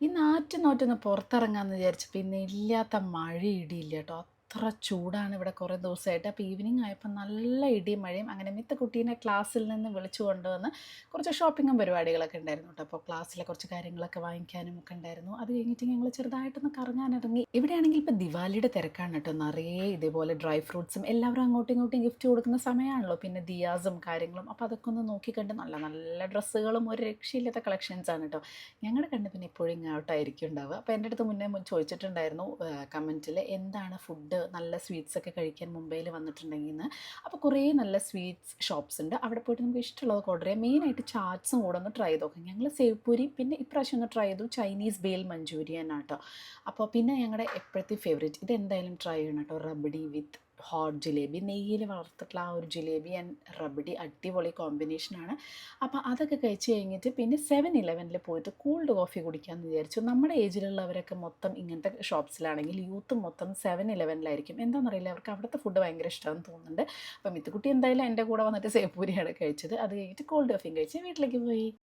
ഈ നാറ്റിനോറ്റൊന്ന് പുറത്തിറങ്ങാമെന്ന് വിചാരിച്ചപ്പോൾ ഇന്ന് ഇല്ലാത്ത മഴ ഇടിയില്ല കേട്ടോ. അത്ര ചൂടാണ് ഇവിടെ കുറേ ദിവസമായിട്ട്. അപ്പോൾ ഈവനിങ് ആയപ്പോൾ നല്ല ഇടിയും മഴയും. അങ്ങനെ മിത്ത ക്ലാസ്സിൽ നിന്ന് വിളിച്ചു കൊണ്ടുവന്ന് കുറച്ച് ഷോപ്പിങ്ങും പരിപാടികളൊക്കെ ഉണ്ടായിരുന്നു കേട്ടോ. അപ്പോൾ ക്ലാസ്സിലെ കുറച്ച് കാര്യങ്ങളൊക്കെ വാങ്ങിക്കാനും ഒക്കെ ഉണ്ടായിരുന്നു. അത് കഴിഞ്ഞിട്ട് ഞങ്ങൾ ചെറുതായിട്ടൊന്ന് കറങ്ങാനിറങ്ങി. ഇവിടെയാണെങ്കിൽ ഇപ്പോൾ ദിവാലിയുടെ തിരക്കാണ് കേട്ടോ. നിറയെ ഇതേപോലെ ഡ്രൈ ഫ്രൂട്ട്സും എല്ലാവരും അങ്ങോട്ടും ഇങ്ങോട്ടും ഗിഫ്റ്റ് കൊടുക്കുന്ന സമയമാണല്ലോ. പിന്നെ ദിയാസും കാര്യങ്ങളും. അപ്പോൾ അതൊക്കെ ഒന്ന് നോക്കിക്കണ്ട് നല്ല നല്ല ഡ്രസ്സുകളും ഒരു രക്ഷയില്ലാത്ത കളക്ഷൻസാണ് കേട്ടോ. ഞങ്ങളുടെ കണ്ണ് പിന്നെ എപ്പോഴും ഇങ്ങോട്ടായിരിക്കും ഉണ്ടാവുക. അപ്പോൾ എൻ്റെ അടുത്ത് ചോദിച്ചിട്ടുണ്ടായിരുന്നു കമൻറ്റിൽ എന്താണ് ഫുഡ് നല്ല സ്വീറ്റ്സ് ഒക്കെ കഴിക്കാൻ മുംബൈയിൽ വന്നിട്ടുണ്ടെങ്കിൽ എന്ന്. അപ്പോൾ കുറേ നല്ല സ്വീറ്റ്സ് ഷോപ്സ് ഉണ്ട്. അവിടെ പോയിട്ട് നമുക്ക് ഇഷ്ടമുള്ളതൊക്കെ ഓർഡർ ചെയ്യാം. മെയിനായിട്ട് ചാറ്റ്സും കൂടെ ഒന്ന് ട്രൈ ചെയ്ത് നോക്കാം. ഞങ്ങൾ സേവ് പൂരി പിന്നെ ഇപ്രാവശ്യം ഒന്ന് ട്രൈ ചെയ്തു ചൈനീസ് ബേൽ മഞ്ചൂരിയൻ ആട്ടോ. അപ്പോൾ പിന്നെ ഞങ്ങളുടെ എപ്പോഴത്തെ ഫേവറേറ്റ് ഇതെന്തായാലും ട്രൈ ചെയ്യണം കേട്ടോ, റബഡി വിത്ത് ഹോട്ട് ജിലേബി. നെയ്യിൽ വളർത്തിട്ടുള്ള ആ ഒരു ജിലേബി ആൻഡ് റബഡി അടിപൊളി കോമ്പിനേഷനാണ്. അപ്പോൾ അതൊക്കെ കഴിച്ച് കഴിഞ്ഞിട്ട് പിന്നെ 7-Eleven പോയിട്ട് കോൾഡ് കോഫി കുടിക്കാമെന്ന് വിചാരിച്ചു. നമ്മുടെ ഏജിലുള്ളവരൊക്കെ മൊത്തം ഇങ്ങനത്തെ ഷോപ്സിലാണെങ്കിൽ യൂത്ത് മൊത്തം 7-Elevenലായിരിക്കും. എന്താണെന്നറിയില്ല, അവർക്ക് അവിടുത്തെ ഫുഡ് ഭയങ്കര ഇഷ്ടമാണെന്ന് തോന്നുന്നുണ്ട്. അപ്പോൾ മിത്തുക്കുട്ടി എന്തായാലും എൻ്റെ കൂടെ വന്നിട്ട് സേവ്പൂരിയാണ് കഴിച്ചത്. അത് കഴിഞ്ഞിട്ട് കോൾഡ് കോഫിയും കഴിച്ച് വീട്ടിലേക്ക് പോയി.